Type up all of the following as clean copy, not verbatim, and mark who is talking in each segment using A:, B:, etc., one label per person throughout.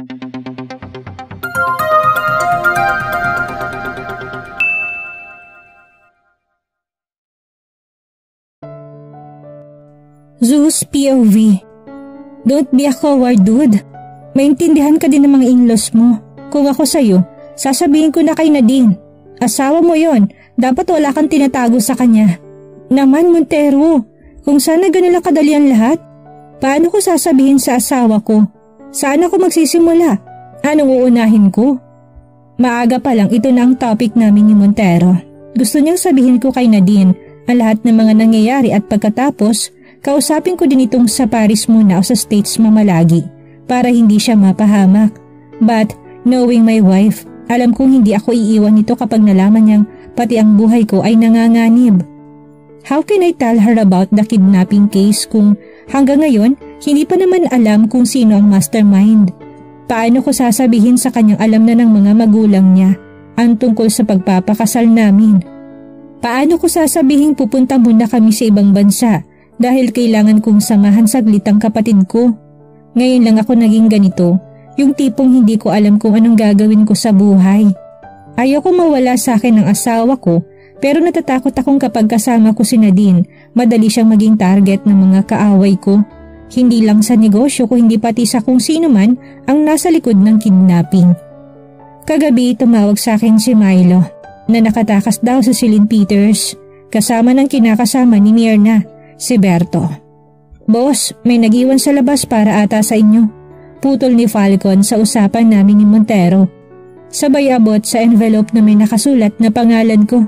A: Zeus POV. Don't be a coward, dude. Maintindihan ka din ng mga in-laws mo. Kung ako sa'yo, sasabihin ko na kay Nadine. Asawa mo yon, dapat wala kang tinatago sa kanya. Naman, Montero, kung sana ganun lang kadali ang lahat, paano ko sasabihin sa asawa ko? Saan ako magsisimula? Anong uunahin ko? Maaga pa lang ito na ang topic namin ni Montero. Gusto niyang sabihin ko kay Nadine ang lahat ng mga nangyayari at pagkatapos, kausapin ko din itong sa Paris muna o sa States mamalagi para hindi siya mapahamak. But knowing my wife, alam kong hindi ako iiwan nito kapag nalaman niyang pati ang buhay ko ay nanganganib. How can I tell her about the kidnapping case kung hanggang ngayon hindi pa naman alam kung sino ang mastermind? Paano ko sasabihin sa kanyang alam na ng mga magulang niya ang tungkol sa pagpapakasal namin? Paano ko sasabihin pupunta muna kami sa ibang bansa dahil kailangan kong samahan saglit ang kapatid ko? Ngayon lang ako naging ganito, yung tipong hindi ko alam kung anong gagawin ko sa buhay. Ayoko mawala sa akin ang asawa ko, pero natatakot akong kapag kasama ko si Nadine, madali siyang maging target ng mga kaaway ko. Hindi lang sa negosyo ko, hindi pati sa kung sino man ang nasa likod ng kidnapping. Kagabi tumawag sa akin si Milo na nakatakas daw sa Celine Peters kasama ng kinakasama ni Myrna, si Berto. Boss, may nag-iwan sa labas para ata sa inyo. Putol ni Falcon sa usapan namin ni Montero. Sabay abot sa envelope na may nakasulat na pangalan ko.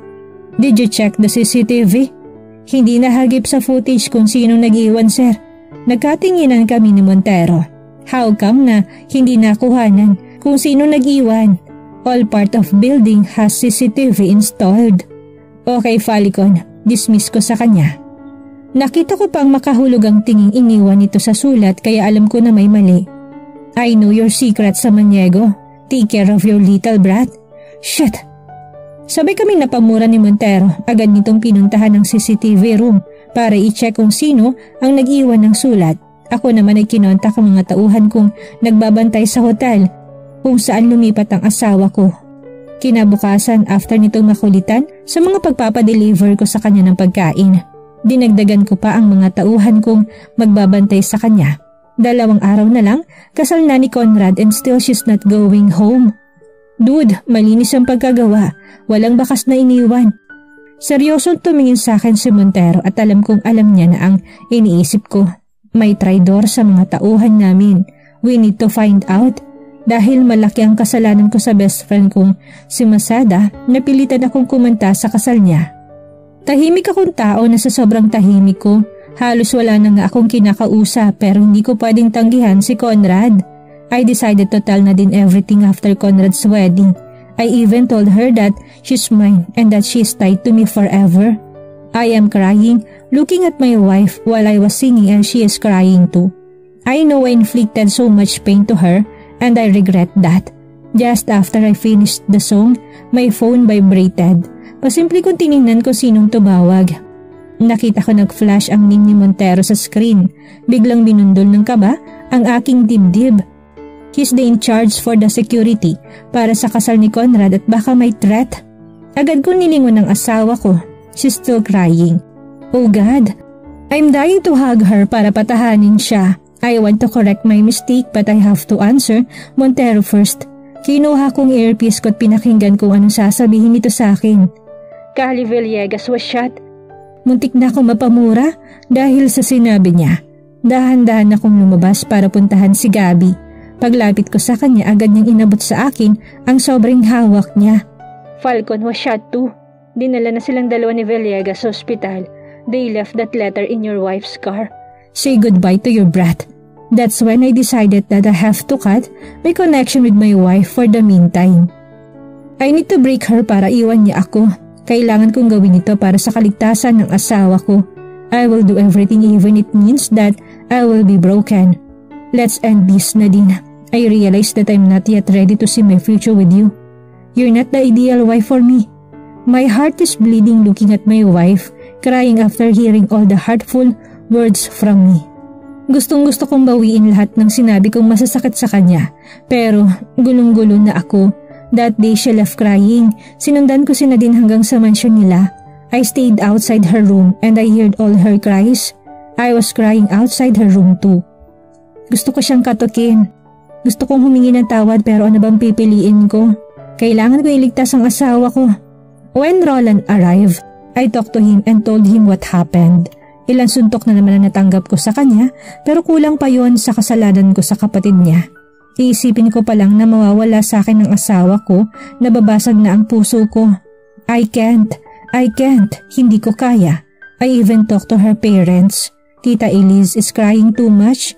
A: Did you check the CCTV? Hindi nahagip sa footage kung sino nag-iwan, sir. Nagkatinginan kami ni Montero. How come na hindi nakuhanan kung sino nag-iwan? All part of building has CCTV installed. Okay, Falcon, dismiss ko sa kanya. Nakita ko pang makahulog ang tinging iniwan nito sa sulat kaya alam ko na may mali. I know your secret sa Maniego. Take care of your little brat. Shit! Sabay kaming napamura ni Montero, agad nitong pinuntahan ng CCTV room para i-check kung sino ang nag-iwan ng sulat. Ako naman ay kinontak ang mga tauhan kong nagbabantay sa hotel kung saan lumipat ang asawa ko. Kinabukasan after nitong makulitan sa mga pagpapadeliver ko sa kanya ng pagkain, dinagdagan ko pa ang mga tauhan kong magbabantay sa kanya. 2 araw na lang, kasal na ni Conrad and still she's not going home. Dude, malinis ang pagkagawa. Walang bakas na iniwan. Seryosong tumingin sa akin si Montero at alam kong alam niya na ang iniisip ko. May traidor sa mga tauhan namin. We need to find out. Dahil malaki ang kasalanan ko sa best friend kong si Masada, napilitan akong kumanta sa kasal niya. Tahimik akong tao na sa sobrang tahimik ko. Halos wala na nga akong kinakausap pero hindi ko pwedeng tanggihan si Conrad. I decided to tell Nadine everything after Conrad's wedding. I even told her that she's mine and that she's tied to me forever. I am crying, looking at my wife while I was singing and she is crying too. I know I inflicted so much pain to her and I regret that. Just after I finished the song, my phone vibrated. Pasimple kong tinignan ko sinong tumawag. Nakita ko nag-flash ang name ni Montero sa screen. Biglang binundol ng kaba ang aking dibdib. He's the in charge for the security para sa kasal ni Conrad at baka may threat. Agad ko nilingon ng asawa ko. She's still crying. Oh God, I'm dying to hug her para patahanin siya. I want to correct my mistake but I have to answer Montero first. Kinuha kong earpiece ko at pinakinggan kung anong sasabihin nito sa akin. Cali Villegas was shot. Muntik na ako mapamura dahil sa sinabi niya. Dahan-dahan akong lumabas para puntahan si Gabi. Paglapit ko sa kanya, agad niyang inabot sa akin ang sobrang hawak niya. Falcon was shot too. Dinala na silang 2 ni Villegas sa ospital. They left that letter in your wife's car. Say goodbye to your brat. That's when I decided that I have to cut my connection with my wife for the meantime. I need to break her para iwan niya ako. Kailangan kong gawin ito para sa kaligtasan ng asawa ko. I will do everything even it means that I will be broken. Let's end this, Nadine. I realize that I'm not yet ready to see my future with you. You're not the ideal wife for me. My heart is bleeding looking at my wife, crying after hearing all the hurtful words from me. Gustong-gusto kong bawiin lahat ng sinabi kong masasakit sa kanya, pero gulong-gulo na ako. That day she left crying. Sinundan ko si Nadine hanggang sa mansion nila. I stayed outside her room and I heard all her cries. I was crying outside her room too. Gusto ko siyang katukin. Gusto kong humingi ng tawad pero ano bang pipiliin ko? Kailangan ko iligtas ang asawa ko. When Roland arrived, I talked to him and told him what happened. Ilang suntok na naman ang natanggap ko sa kanya pero kulang pa yon sa kasalanan ko sa kapatid niya. Iisipin ko pa lang na mawawala sa akin ang asawa ko, nababasag na ang puso ko. I can't, hindi ko kaya. I even talked to her parents. Tita Elise is crying too much.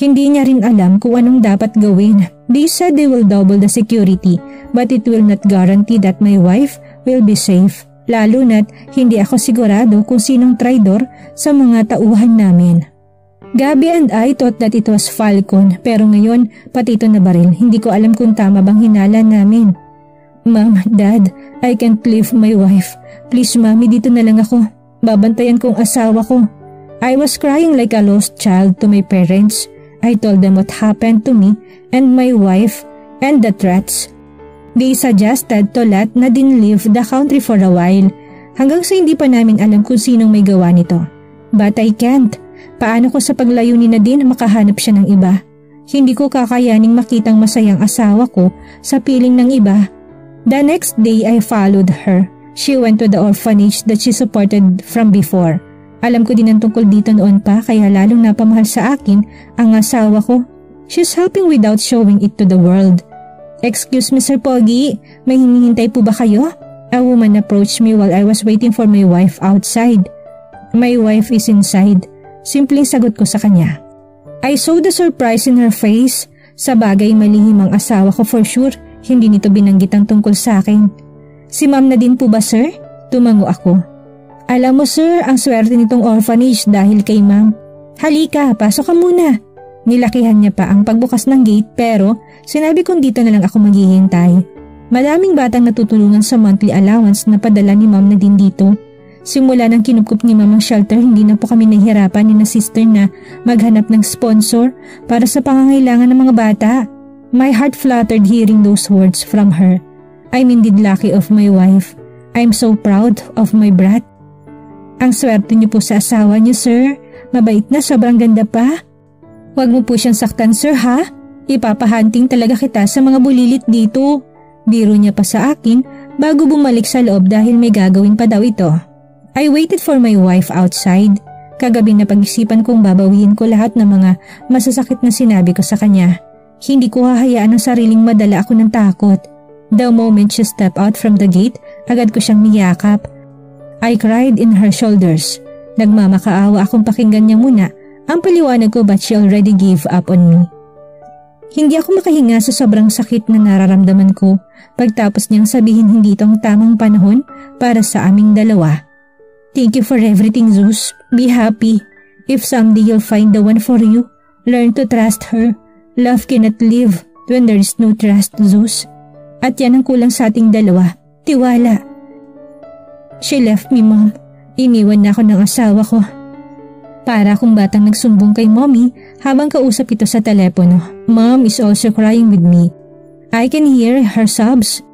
A: Hindi niya rin alam kung anong dapat gawin. They said they will double the security but it will not guarantee that my wife will be safe. Lalo na't hindi ako sigurado kung sinong traidor sa mga tauhan namin. Gabby and I thought that it was Falcon pero ngayon pati ito na baril. Hindi ko alam kung tama bang hinala namin. Mom, Dad, I can't leave my wife. Please Mami, dito na lang ako. Babantayan kong asawa ko. I was crying like a lost child to my parents. I told them what happened to me and my wife and the threats. They suggested to let Nadine leave the country for a while hanggang sa hindi pa namin alam kung sinong may gawa nito. But I can't. Paano ko sa paglayo ni Nadine makahanap siya ng iba? Hindi ko kakayaning makitang masayang asawa ko sa piling ng iba. The next day I followed her. She went to the orphanage that she supported from before. Alam ko din ang tungkol dito noon pa kaya lalong napamahal sa akin ang asawa ko. She's helping without showing it to the world. Excuse me Sir Pogi, may hinihintay po ba kayo? A woman approached me while I was waiting for my wife outside. My wife is inside. Simpleng sagot ko sa kanya. I saw the surprise in her face. Sa bagay malihim ang asawa ko for sure. Hindi nito binanggit ang tungkol sa akin. Si Ma'am Nadine po ba sir? Tumango ako. Alam mo sir, ang swerte nitong orphanage dahil kay Ma'am. Halika, pasok ka muna. Nilakihan niya pa ang pagbukas ng gate pero sinabi kong dito na lang ako maghihintay. Madaming batang natutulungan sa monthly allowance na padala ni Ma'am Nadine dito. Simula ng kinupkup ni Ma'am ang shelter, hindi na po kami nahihirapan ni na sister na maghanap ng sponsor para sa pangangailangan ng mga bata. My heart fluttered hearing those words from her. I'm indeed lucky of my wife. I'm so proud of my brat. Ang swerte niyo po sa asawa niyo sir. Mabait na, sobrang ganda pa. Huwag mo po siyang saktan sir ha. Ipapahanting talaga kita sa mga bulilit dito. Biro niya pa sa akin bago bumalik sa loob dahil may gagawin pa daw ito. I waited for my wife outside. Kagabi na pag-isipan kong babawiin ko lahat ng mga masasakit na sinabi ko sa kanya. Hindi ko hahayaan ang sariling madala ako ng takot. The moment she stepped out from the gate, agad ko siyang niyakap. I cried in her shoulders. Nagmamakaawa akong pakinggan niya muna ang paliwanag ko but she already gave up on me. Hindi ako makahinga sa sobrang sakit na nararamdaman ko pagtapos niyang sabihin hindi ito ang tamang panahon para sa aming dalawa. Thank you for everything Zeus. Be happy. If someday you'll find the one for you, learn to trust her. Love cannot live when there is no trust Zeus. At yan ang kulang sa ating dalawa. Tiwala. She left me Mom. Iniwan na ako ng asawa ko. Para akong batang nagsumbong kay Mommy habang kausap ito sa telepono. Mom is also crying with me. I can hear her sobs.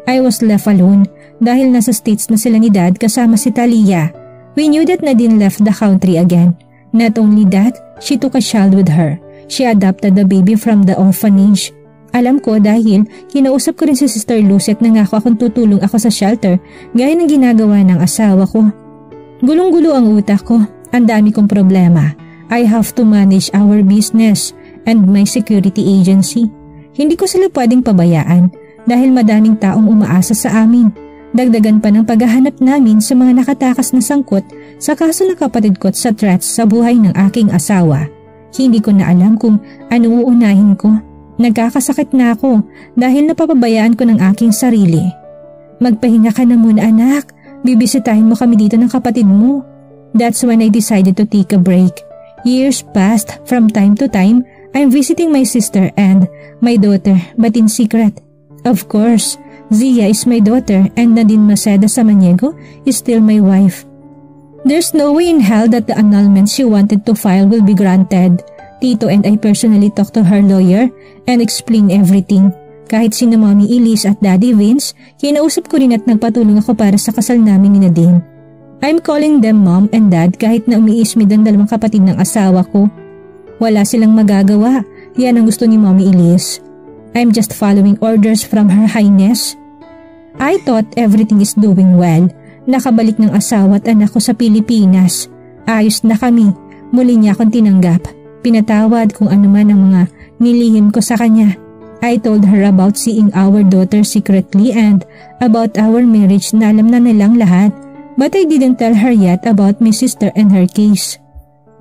A: I was left alone dahil nasa States na sila ni Dad kasama si Talia. We knew that Nadine left the country again. Not only that, she took a child with her. She adopted the baby from the orphanage. Alam ko dahil kinausap ko rin si Sister Lucette na ngako akong tutulong ako sa shelter gaya ng ginagawa ng asawa ko. Gulong-gulo ang utak ko. Ang dami kong problema. I have to manage our business and my security agency. Hindi ko sila pwedeng pabayaan dahil madaming taong umaasa sa amin. Dagdagan pa ng paghahanap namin sa mga nakatakas na sangkot sa kaso ng kapatid ko at sa threats sa buhay ng aking asawa. Hindi ko na alam kung ano uunahin ko. Nagkakasakit na ako dahil napapabayaan ko ng aking sarili. Magpahinga ka na muna anak. Bibisitahin mo kami dito ng kapatid mo. That's when I decided to take a break. Years passed. From time to time, I'm visiting my sister and my daughter but in secret. Of course, Zia is my daughter and Nadine Maceda Samaniego is still my wife. There's no way in hell that the annulment she wanted to file will be granted. Tito and I personally talked to her lawyer and explained everything. Kahit sina Mommy Elise at Daddy Vince, kinausap ko rin at nagpatulong ako para sa kasal namin ni Nadine. I'm calling them Mom and Dad kahit na umiismid ang dalawang kapatid ng asawa ko. Wala silang magagawa. Yan ang gusto ni Mommy Elise. I'm just following orders from Her Highness. I thought everything is doing well. Nakabalik ng asawa at anak ko sa Pilipinas. Ayos na kami. Muli niya akong tinanggap. Pinatawad kung ano man ang mga nilihim ko sa kanya. I told her about seeing our daughter secretly and about our marriage na alam na nilang lahat. But I didn't tell her yet about my sister and her case.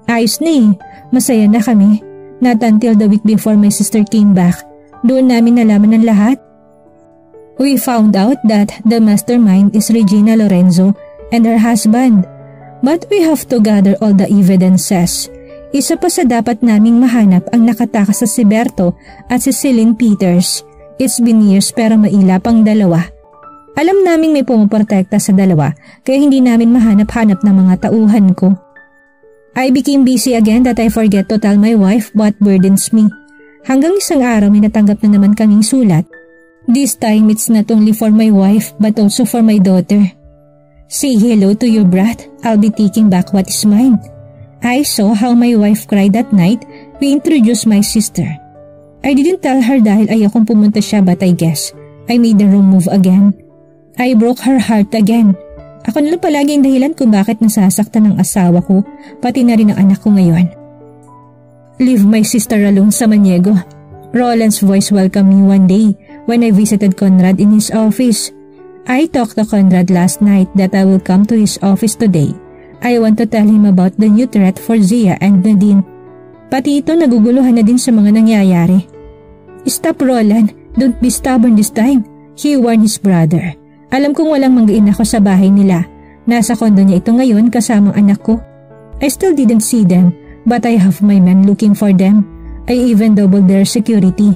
A: Ayos na eh. Masaya na kami. Not until the week before my sister came back. Doon namin nalaman ng lahat. We found out that the mastermind is Regina Lorenzo and her husband. But we have to gather all the evidences. Isa pa sa dapat naming mahanap ang nakatakas sa si Berto at si Celine Peters. It's been years pero mailap ang dalawa. Alam naming may pumuprotekta sa dalawa kaya hindi namin mahanap-hanap ng mga tauhan ko. I became busy again that I forget to tell my wife what burdens me. Hanggang isang araw may natanggap na naman kaming sulat. This time it's not only for my wife but also for my daughter. Say hello to your brat. I'll be taking back what is mine. I saw how my wife cried that night we introduced my sister. I didn't tell her dahil ayokong pumunta siya but I guess I made the wrong move again. I broke her heart again. Ako na lang palagi ang dahilan kung bakit nasasaktan ng asawa ko, pati na rin ang anak ko ngayon. Leave my sister alone sa Maniego. Roland's voice welcomed me one day when I visited Conrad in his office. I talked to Conrad last night that I will come to his office today. I want to tell him about the new threat for Zia and Nadine. Pati ito naguguluhan na din sa mga nangyayari. Stop, Roland. Don't be stubborn this time. He warned his brother. Alam kong walang manggain ako sa bahay nila. Nasa kondo niya ito ngayon kasamang anak ko. I still didn't see them, but I have my men looking for them. I even doubled their security.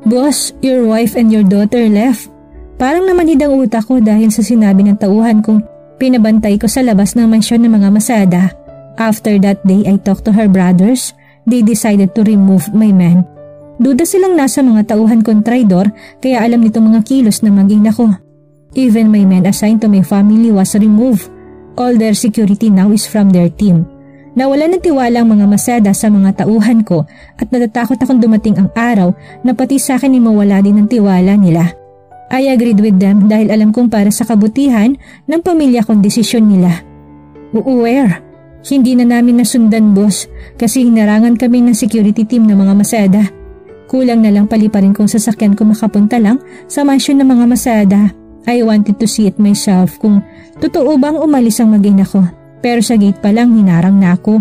A: Boss, your wife and your daughter left. Parang namanhid ang utak ko dahil sa sinabi ng tauhan kong pinabantay ko sa labas ng mansyon ng mga masada. After that day I talked to her brothers. They decided to remove my men. Duda silang nasa mga tauhan kong traidor kaya alam nitong mga kilos na maging ako. Even my men assigned to my family was removed. All their security now is from their team. Nawala ng tiwala ang mga masada sa mga tauhan ko at natatakot akong dumating ang araw na pati sa akin ay mawala din ang tiwala nila. I agreed with them dahil alam kong para sa kabutihan ng pamilya kong desisyon nila. Where? Hindi na namin nasundan, boss, kasi hinarangan kami ng security team ng mga masada. Kulang na lang paliparin kong sasakyan ko makapunta lang sa mansyon ng mga masada. I wanted to see it myself kung totoo bang umalis ang mag-ina ko. Pero sa gate pa lang hinarang na ako.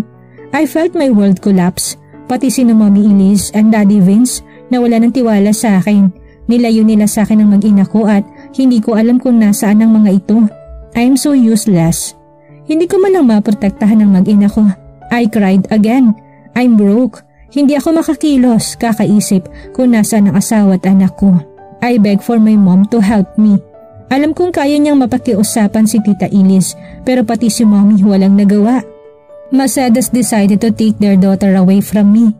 A: I felt my world collapse. Pati sina Mommy Elise and Daddy Vince na wala ng tiwala sa akin. Nilayo nila sa akin ang mag-ina ko at hindi ko alam kung nasaan ang mga ito. I'm so useless. Hindi ko man lang maprotektahan ng mag-ina ko. I cried again. I'm broke. Hindi ako makakilos, kakaisip kung nasaan ang asawa at anak ko. I begged for my mom to help me. Alam kong kaya niyang mapakiusapan si Tita Elise pero pati si Mommy walang nagawa. Masadas decided to take their daughter away from me.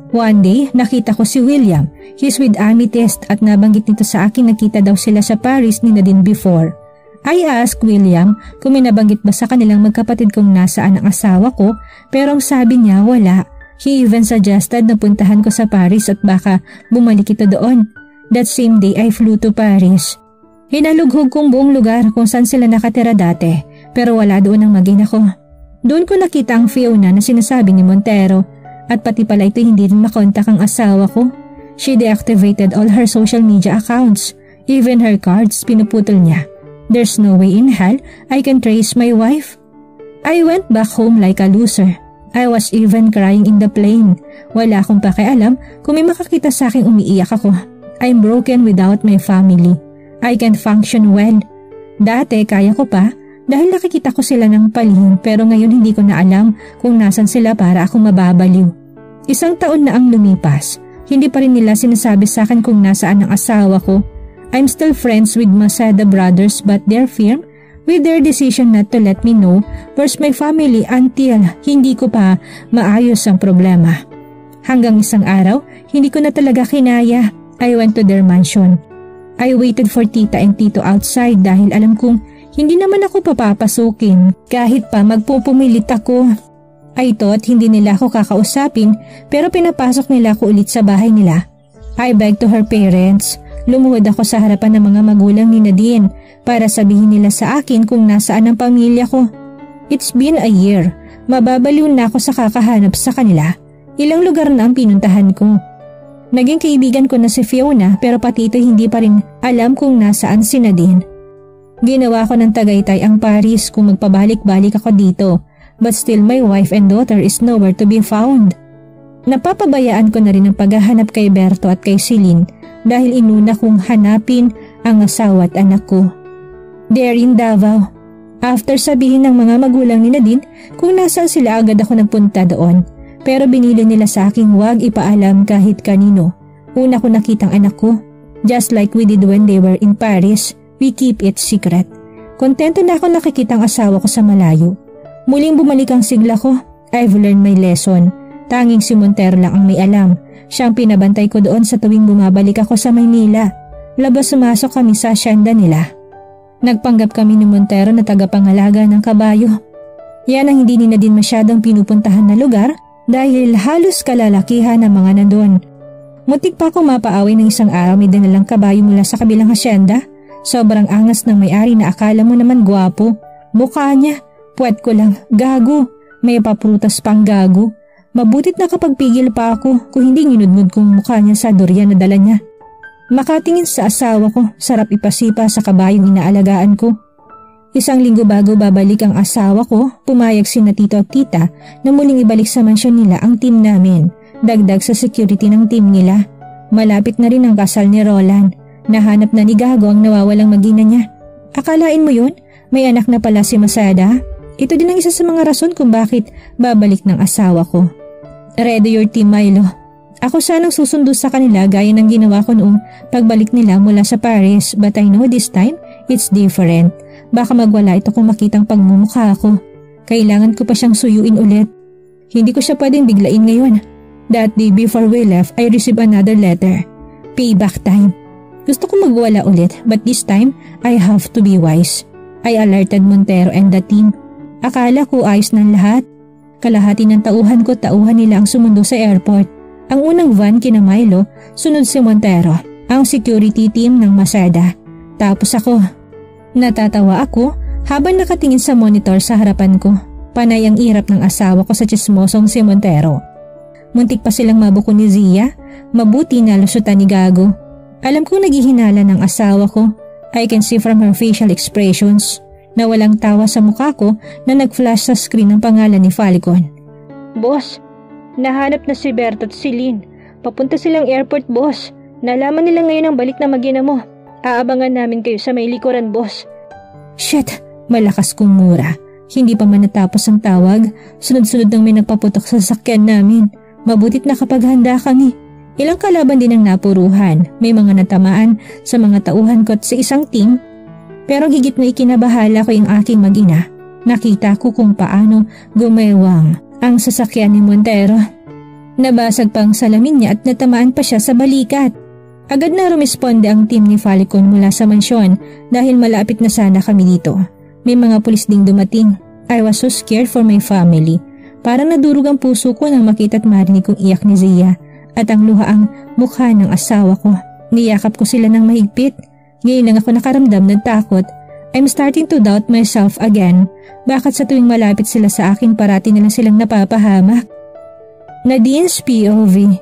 A: One day, nakita ko si William. He's with Amethyst at nabanggit nito sa akin nakita daw sila sa Paris ni Nadine before. I asked William kung may nabanggit ba sa kanilang magkapatid kung nasaan ang asawa ko pero ang sabi niya wala. He even suggested na puntahan ko sa Paris at baka bumalik ito doon. That same day I flew to Paris. Hinalughog kong buong lugar kung saan sila nakatira dati pero wala doon ang mag-ina ko. Doon ko nakita ang Fiona na sinasabi ni Montero at pati pala ito hindi rin makontak ang asawa ko. She deactivated all her social media accounts. Even her cards pinuputol niya. There's no way in hell I can trace my wife. I went back home like a loser. I was even crying in the plane. Wala akong pakialam kung may makakita sa aking umiiyak ako. I'm broken without my family. I can function well. Dati kaya ko pa dahil nakikita ko sila ng palihim pero ngayon hindi ko na alam kung nasan sila para akong mababaliw. 1 taon na ang lumipas. Hindi pa rin nila sinasabi sa akin kung nasaan ang asawa ko. I'm still friends with Masada brothers but their firm with their decision not to let me know where's my family until hindi ko pa maayos ang problema. Hanggang isang araw, hindi ko na talaga kinaya. I went to their mansion. I waited for tita and tito outside dahil alam kong hindi naman ako papapasukin kahit pa magpupumilit ako. I thought hindi nila ako kakausapin pero pinapasok nila ako ulit sa bahay nila. I begged to her parents. Lumuhod ako sa harapan ng mga magulang ni Nadine para sabihin nila sa akin kung nasaan ang pamilya ko. It's been a year. Mababaliw na ako sa kakahanap sa kanila. Ilang lugar na ang pinuntahan ko. Naging kaibigan ko na si Fiona pero pati ito hindi pa rin alam kung nasaan si Nadine. Ginawa ko ng Tagaytay ang Paris kung magpabalik-balik ako dito. But still my wife and daughter is nowhere to be found. Napapabayaan ko na rin ang paghahanap kay Berto at kay Celine dahil inuna kong hanapin ang asawa at anak ko. They're in Davao. After sabihin ng mga magulang ni Nadine kung nasaan sila agad ako nagpunta doon. Pero binili nila sa aking huwag ipaalam kahit kanino. Una ko nakitang anak ko. Just like we did when they were in Paris, we keep it secret. Kontento na ako nakikitang asawa ko sa malayo. Muling bumalik ang sigla ko. I've learned my lesson. Tanging si Montero lang ang may alam. Siyang pinabantay ko doon sa tuwing bumabalik ako sa Maynila. Labas-sumasok kami sa asyenda nila. Nagpanggap kami ni Montero na tagapangalaga ng kabayo. Yan ang hindi nila din masyadong pinupuntahan na lugar dahil halos kalalakihan ng mga nandun. Mutik pa ako mapaaway ng isang araw may danalang kabayo mula sa kabilang asyenda. Sobrang angas ng may-ari na akala mo naman gwapo. Mukha niya. Puwet ko lang, gago, may paprutas pang gago. Mabutit na kapag pigil pa ako kung hindi nginudngud kong mukha niya sa durian na dala niya. Makatingin sa asawa ko, sarap ipasipa sa kabayong inaalagaan ko. Isang linggo bago babalik ang asawa ko, pumayag sina tito at tita na muling ibalik sa mansyon nila ang team namin, dagdag sa security ng team nila. Malapit na rin ang kasal ni Roland, nahanap na ni Gago ang nawawalang mag-ina niya. Akalain mo yun? May anak na pala si Masada? Ito din ang isa sa mga rason kung bakit babalik ng asawa ko. Ready your team, Milo. Ako sanang susundo sa kanila gaya ng ginawa ko noong pagbalik nila mula sa Paris but I know this time it's different. Baka magwala ito kung makitang pagmumukha ako. Kailangan ko pa siyang suyuin ulit. Hindi ko siya pwedeng biglain ngayon. That day before we left, I received another letter. Payback time. Gusto ko magwala ulit but this time I have to be wise. I alerted Montero and the team. Akala ko ayos ng lahat. Kalahati ng tauhan ko tauhan nila ang sumundo sa airport. Ang unang van kina Milo, sunod si Montero, ang security team ng Masada. Tapos ako. Natatawa ako habang nakatingin sa monitor sa harapan ko. Panay ang irap ng asawa ko sa chismosong si Montero. Muntik pa silang mabuko ni Zia, mabuti na lusutan ni Gago. Alam kong naghihinala ng asawa ko. I can see from her facial expressions na walang tawa sa mukha ko na nag-flash sa screen ng pangalan ni Falcon. Boss, nahanap na si Berto at si Lynn. Papunta silang airport, boss. Nalaman nila ngayon ang balik na mag-ina mo. Aabangan namin kayo sa may likuran, boss. Shit, malakas kong mura. Hindi pa man natapos ang tawag, sunod-sunod nang may nagpaputok sa sasakyan namin. Mabutit na kapag handa kami. Ilang kalaban din ang napuruhan. May mga natamaan sa mga tauhan ko at sa isang team. Pero higit na ikinabahala ko yung aking mag-ina. Nakita ko kung paano gumewang ang sasakyan ni Montero. Nabasag pa ang salamin niya at natamaan pa siya sa balikat. Agad na rumisponde ang team ni Falcon mula sa mansyon dahil malapit na sana kami dito. May mga pulis ding dumating. I was so scared for my family. Parang nadurog ang puso ko nang makita at marinig kong iyak ni Zia at ang luhaang mukha ng asawa ko. Niyakap ko sila ng mahigpit. Ngayon lang ako nakaramdam ng takot. I'm starting to doubt myself again. Bakit sa tuwing malapit sila sa akin parati na lang silang napapahamak? Nadine's POV.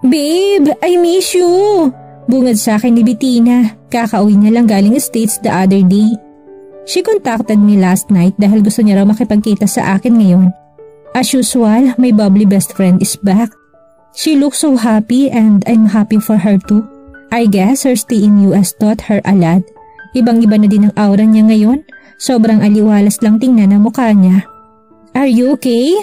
A: Babe, I miss you! Bungad sa akin ni Bettina. Kakauwi niya lang galing States the other day. She contacted me last night dahil gusto niya raw makipagkita sa akin ngayon. As usual, my bubbly best friend is back. She looks so happy and I'm happy for her too. I guess her stay in US taught her a lot. Ibang-iba na din ang aura niya ngayon. Sobrang aliwalas lang tingnan ang mukha niya. Are you okay?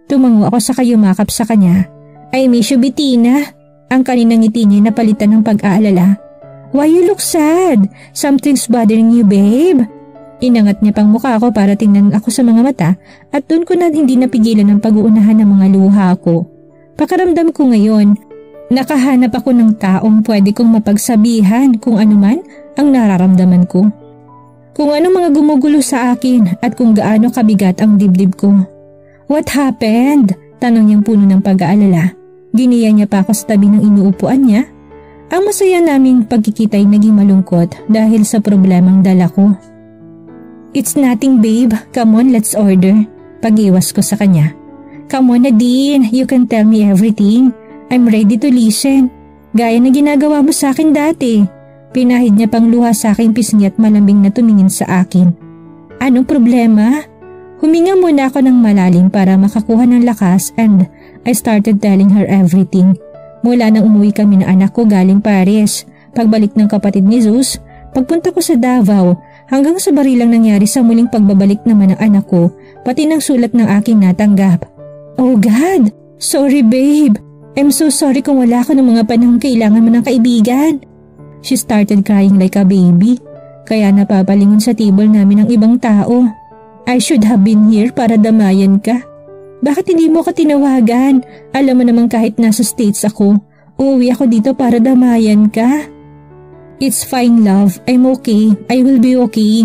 A: Tumango ako sa kayumakap sa kanya. I miss you, Bettina. Ang kaninang ngiti niya napalitan ng pag-aalala. Why you look sad? Something's bothering you, babe? Inangat niya pang mukha ko para tingnan ako sa mga mata at doon ko na hindi napigilan ang pag-uunahan ng mga luha ko. Pakaramdam ko ngayon, nakahanap ako ng taong pwede kong mapagsabihan kung ano man ang nararamdaman ko. Kung ano mga gumugulo sa akin at kung gaano kabigat ang dibdib ko. What happened? Tanong niyang puno ng pag-aalala. Giniya niya pa ako sa tabi ng inuupuan niya. Ang masaya naming pagkikita ay naging malungkot dahil sa problemang dala ko. It's nothing babe, come on let's order. Pag-iwas ko sa kanya. Come on Nadine, you can tell me everything. I'm ready to listen. Gaya na ginagawa mo sa akin dati. Pinahid niya pang luha sa aking pisngi at malambing na tumingin sa akin. Anong problema? Huminga muna ako ng malalim para makakuha ng lakas and I started telling her everything. Mula nang umuwi kami na anak ko galing Paris, pagbalik ng kapatid ni Zeus, pagpunta ko sa Davao, hanggang sa barilang nangyari sa muling pagbabalik naman ng anak ko, pati ng sulat ng aking natanggap. Oh God! Sorry babe! I'm so sorry kung wala ako ng mga panahong kailangan mo ng kaibigan. She started crying like a baby, kaya napapalingon sa table namin ng ibang tao. I should have been here para damayan ka. Bakit hindi mo ka tinawagan? Alam mo naman kahit nasa States ako, uuwi ako dito para damayan ka. It's fine love, I'm okay, I will be okay.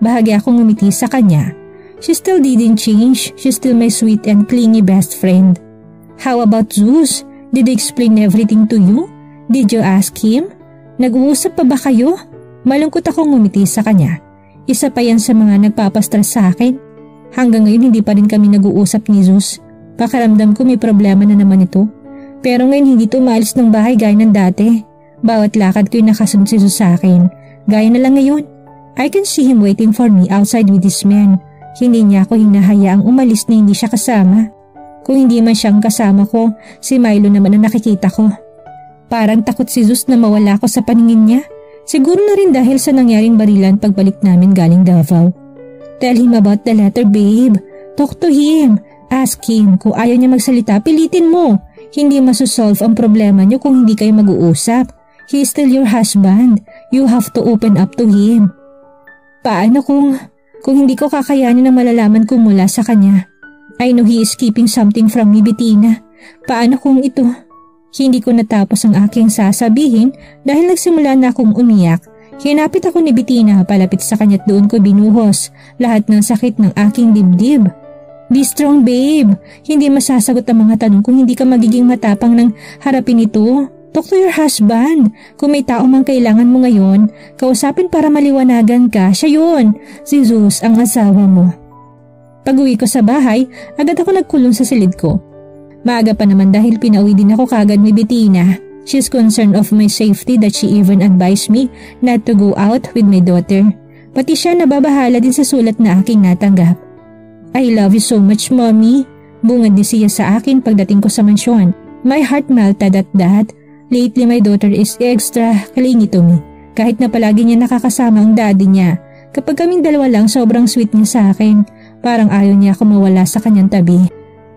A: Bahagi akong ngumiti sa kanya. She still didn't change, she's still my sweet and clingy best friend. How about Zeus? Did he explain everything to you? Did you ask him? Nag-uusap pa ba kayo? Malungkot akong ngumiti sa kanya. Isa pa yan sa mga nagpapastress sa akin. Hanggang ngayon hindi pa rin kami nag-uusap ni Zeus. Pakaramdam ko may problema na naman ito. Pero ngayon hindi ito maalis ng bahay gaya ng dati. Bawat lakad ko'y nakasunod si Zeus sa akin. Gaya na lang ngayon. I can see him waiting for me outside with this man. Hindi niya ako hinahayaang umalis na hindi siya kasama. Kung hindi man siyang kasama ko, si Milo naman ang nakikita ko. Parang takot si Zeus na mawala ako sa paningin niya. Siguro na rin dahil sa nangyaring barilan pagbalik namin galing Davao. Tell him about the letter babe. Talk to him. Ask him kung ayaw niya magsalita, pilitin mo. Hindi masusolve ang problema niyo kung hindi kayo mag-uusap. He is still your husband. You have to open up to him. Paano kung hindi ko kakayanin ang malalaman ko mula sa kanya? I know he is keeping something from me, Bettina. Paano kung ito? Hindi ko natapos ang aking sasabihin dahil nagsimula na akong umiyak. Hinapit ako ni Bettina palapit sa kanya at doon ko binuhos lahat ng sakit ng aking dibdib. Be strong babe. Hindi masasagot ang mga tanong kung hindi ka magiging matapang ng harapin ito. Talk to your husband. Kung may tao mang kailangan mo ngayon, kausapin para maliwanagan ka. Siya yun. Si Zeus ang asawa mo. Pag-uwi ko sa bahay, agad ako nagkulong sa silid ko. Maaga pa naman dahil pinauwi din ako kagad ni Bettina. She's concerned of my safety that she even advised me not to go out with my daughter. Pati siya nababahala din sa sulat na aking natanggap. I love you so much, Mommy. Bungad din siya sa akin pagdating ko sa mansyon. My heart melted at that. Lately, my daughter is extra clingy to me. Kahit na palagi niya nakakasama ang daddy niya. Kapag kaming dalawa lang, sobrang sweet niya sa akin. Parang ayaw niya ako mawala sa kanyang tabi.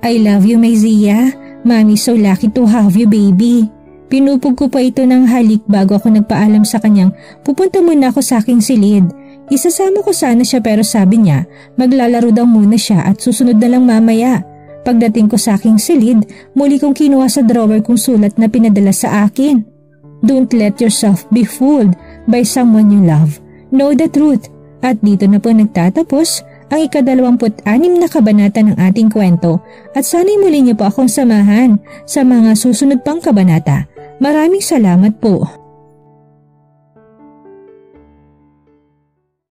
A: I love you, my Zia. Mommy, so lucky to have you, baby. Pinupog ko pa ito ng halik bago ako nagpaalam sa kanyang pupunta muna ako sa aking silid. Isasama ko sana siya pero sabi niya maglalaro daw muna siya at susunod na lang mamaya. Pagdating ko sa aking silid, muli kong kinuha sa drawer kong sulat na pinadala sa akin. Don't let yourself be fooled by someone you love. Know the truth. At dito na po nagtatapos ang ika-26 na kabanata ng ating kwento at sana'y muli niyo po akong samahan sa mga susunod pang kabanata. Maraming salamat po.